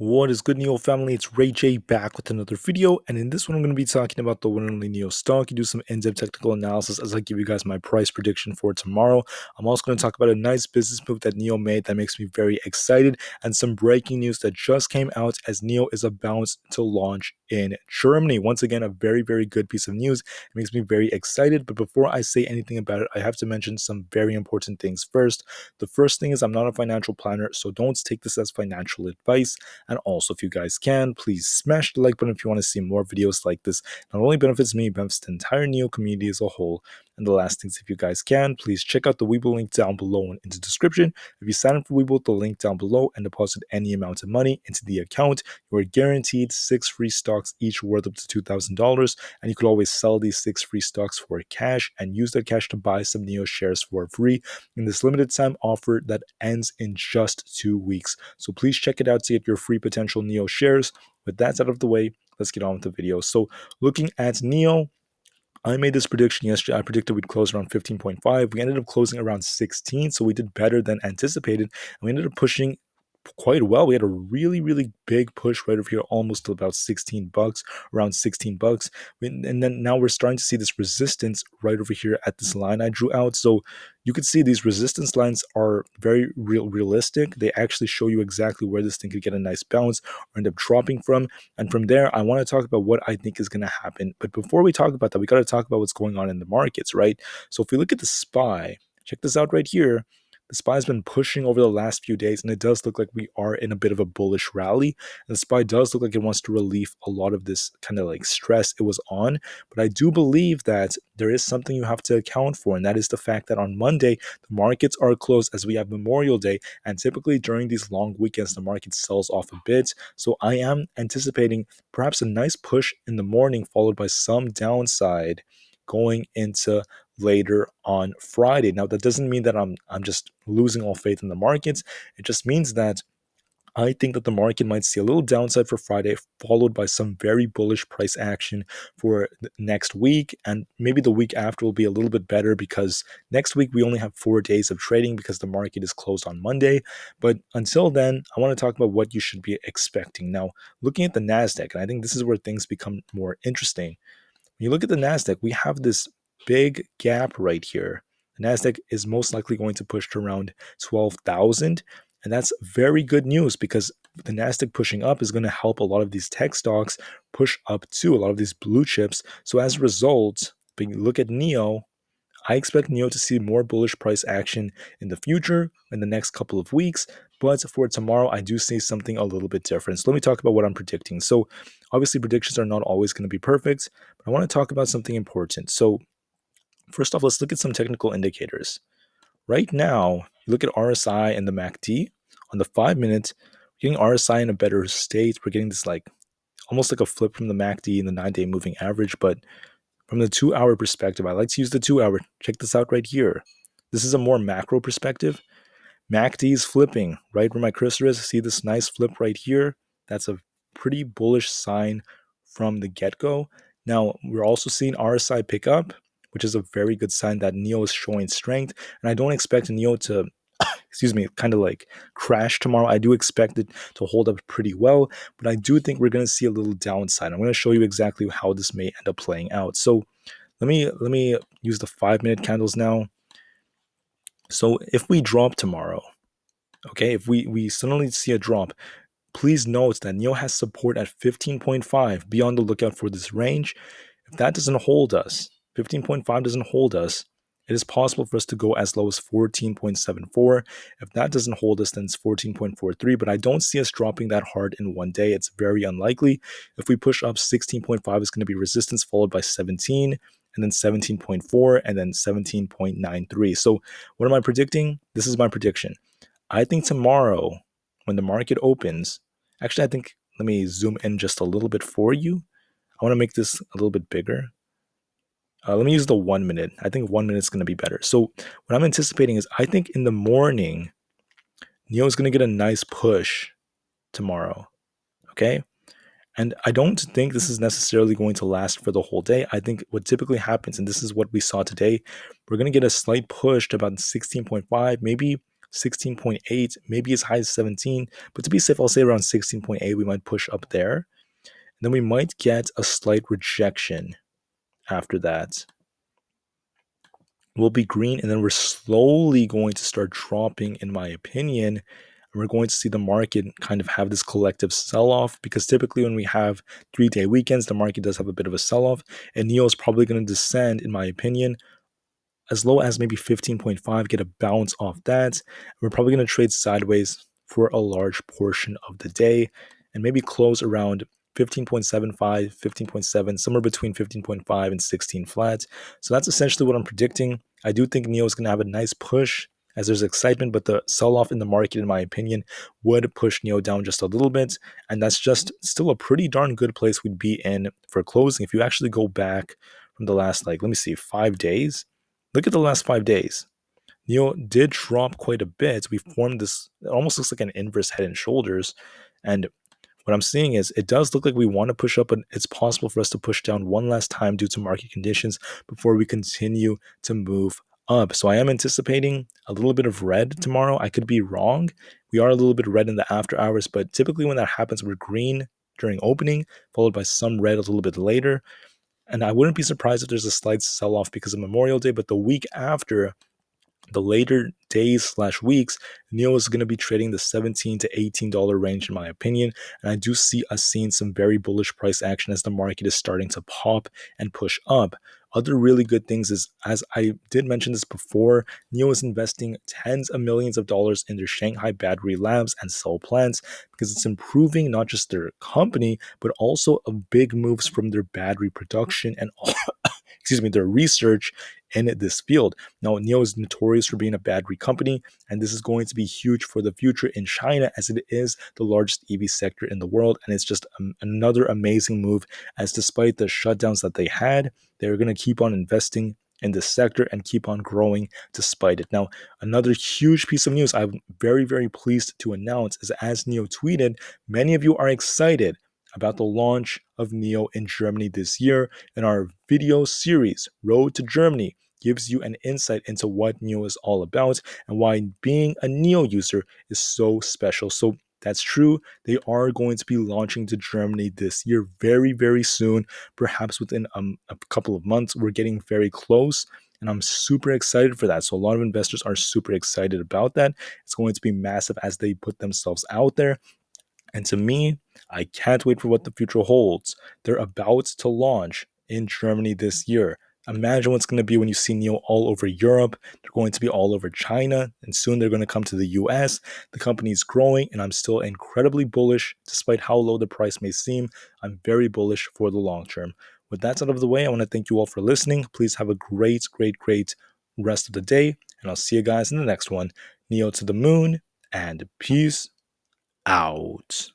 What is good, NIO family? It's Rey-Jay back with another video, and in this one I'm going to be talking about the one and only NIO stock. You do some in-depth technical analysis as I give you guys my price prediction for tomorrow. I'm also going to talk about a nice business move that NIO made that makes me very excited, and some breaking news that just came out as NIO is about to launch in Germany. Once again, a very good piece of news. It makes me very excited, but before I say anything about it, I have to mention some very important things first. The first thing is I'm not a financial planner, so don't take this as financial advice. And also, if you guys can, please smash the like button if you want to see more videos like this. Not only benefits me, it benefits the entire NIO community as a whole. And the last things, if you guys can, please check out the Webull link down below in the description. If you sign up for Webull, the link down below, and deposit any amount of money into the account, you are guaranteed 6 free stocks, each worth up to $2,000. And you could always sell these 6 free stocks for cash and use that cash to buy some NIO shares for free in this limited time offer that ends in just 2 weeks. So please check it out to get your free potential NIO shares. With that out of the way, let's get on with the video. So looking at NIO, I made this prediction yesterday. I predicted we'd close around 15.5. We ended up closing around 16, so we did better than anticipated. And we ended up pushing quite well. We had a really big push right over here, almost to about $16, around $16. And then now we're starting to see this resistance right over here at this line I drew out. So you can see these resistance lines are very realistic. They actually show you exactly where this thing could get a nice bounce or end up dropping from. And from there, I want to talk about what I think is going to happen. But before we talk about that, we got to talk about what's going on in the markets, right? So if we look at the SPY, check this out right here. The SPY has been pushing over the last few days, and it does look like we are in a bit of a bullish rally. And the SPY does look like it wants to relieve a lot of this kind of like stress it was on. But I do believe that there is something you have to account for, and that is the fact that on Monday, the markets are closed as we have Memorial Day. And typically during these long weekends, the market sells off a bit. So I am anticipating perhaps a nice push in the morning, followed by some downside going into later on Friday. Now, that doesn't mean that I'm just losing all faith in the markets. It just means that I think that the market might see a little downside for Friday, followed by some very bullish price action for next week. And maybe the week after will be a little bit better because next week we only have 4 days of trading because the market is closed on Monday. But until then, I want to talk about what you should be expecting. Now, looking at the NASDAQ, and I think this is where things become more interesting. When you look at the NASDAQ, we have this big gap right here. The NASDAQ is most likely going to push to around 12,000. And that's very good news because the NASDAQ pushing up is going to help a lot of these tech stocks push up too, a lot of these blue chips. So as a result, when you look at NIO, I expect NIO to see more bullish price action in the future, in the next couple of weeks. But for tomorrow, I do see something a little bit different. So let me talk about what I'm predicting. So obviously, predictions are not always going to be perfect, but I want to talk about something important. So first off, let's look at some technical indicators. Right now, you look at RSI and the MACD. On the 5-minute, we're getting RSI in a better state. We're getting this like almost like a flip from the MACD and the 9-day moving average. But from the 2-hour perspective, I like to use the 2-hour. Check this out right here. This is a more macro perspective. MACD is flipping right where my cursor is. See this nice flip right here? That's a pretty bullish sign from the get-go. Now, we're also seeing RSI pick up, which is a very good sign that NIO is showing strength. And I don't expect NIO to, kind of like crash tomorrow. I do expect it to hold up pretty well, but I do think we're going to see a little downside. I'm going to show you exactly how this may end up playing out. So let me use the 5-minute candles now. So if we drop tomorrow, okay, if we suddenly see a drop, please note that NIO has support at 15.5. Be on the lookout for this range. If that doesn't hold us, 15.5 doesn't hold us, it is possible for us to go as low as 14.74. If that doesn't hold us, then it's 14.43. But I don't see us dropping that hard in one day. It's very unlikely. If we push up, 16.5 is going to be resistance, followed by 17, and then 17.4, and then 17.93. So what am I predicting? This is my prediction. I think tomorrow, when the market opens, actually, I think, let me zoom in just a little bit for you. I want to make this a little bit bigger. Let me use the 1 minute. I think 1 minute is going to be better. So what I'm anticipating is I think in the morning, NIO is going to get a nice push tomorrow. Okay? And I don't think this is necessarily going to last for the whole day. I think what typically happens, and this is what we saw today, we're going to get a slight push to about 16.5, maybe 16.8, maybe as high as 17. But to be safe, I'll say around 16.8, we might push up there. And then we might get a slight rejection after that. We'll be green, and then we're slowly going to start dropping, in my opinion. And we're going to see the market kind of have this collective sell-off, because typically when we have 3-day weekends, the market does have a bit of a sell-off, and NIO is probably going to descend, in my opinion, as low as maybe 15.5, get a bounce off that. We're probably going to trade sideways for a large portion of the day and maybe close around 15.75, 15.7, somewhere between 15.5 and 16 flat. So that's essentially what I'm predicting. I do think NIO is going to have a nice push as there's excitement, but the sell-off in the market, in my opinion, would push NIO down just a little bit. And that's just still a pretty darn good place we'd be in for closing. If you actually go back from the last, let me see, 5 days, look at the last 5 days. NIO did drop quite a bit. We formed this, it almost looks like an inverse head and shoulders. And what I'm seeing is it does look like we want to push up, and it's possible for us to push down one last time due to market conditions before we continue to move up. So I am anticipating a little bit of red tomorrow. I could be wrong. We are a little bit red in the after hours, but typically when that happens, we're green during opening, followed by some red a little bit later. And I wouldn't be surprised if there's a slight sell-off because of Memorial Day, but the week after, the later days/weeks, NIO is going to be trading the $17 to $18 range, in my opinion. And I do see us seeing some very bullish price action as the market is starting to pop and push up. Other really good things is, as I did mention this before, NIO is investing tens of millions of dollars in their Shanghai battery labs and cell plants because it's improving not just their company, but also a big moves from their battery production and their research in this field. Now, NIO is notorious for being a battery company, and this is going to be huge for the future in China, as it is the largest EV sector in the world. And it's just another amazing move, as despite the shutdowns that they had, they're going to keep on investing in this sector and keep on growing despite it. Now, another huge piece of news I'm very, very pleased to announce is, as NIO tweeted, many of you are excited about the launch of NIO in Germany this year. And our video series, Road to Germany, gives you an insight into what NIO is all about and why being a NIO user is so special. So that's true. They are going to be launching to Germany this year very, very soon, perhaps within a couple of months. We're getting very close, and I'm super excited for that. So a lot of investors are super excited about that. It's going to be massive as they put themselves out there. And to me, I can't wait for what the future holds. They're about to launch in Germany this year. Imagine what's going to be when you see NIO all over Europe. They're going to be all over China, and soon they're going to come to the US. The company is growing, and I'm still incredibly bullish, despite how low the price may seem. I'm very bullish for the long term. With that out of the way, I want to thank you all for listening. Please have a great, great, great rest of the day, and I'll see you guys in the next one. NIO to the moon, and peace out.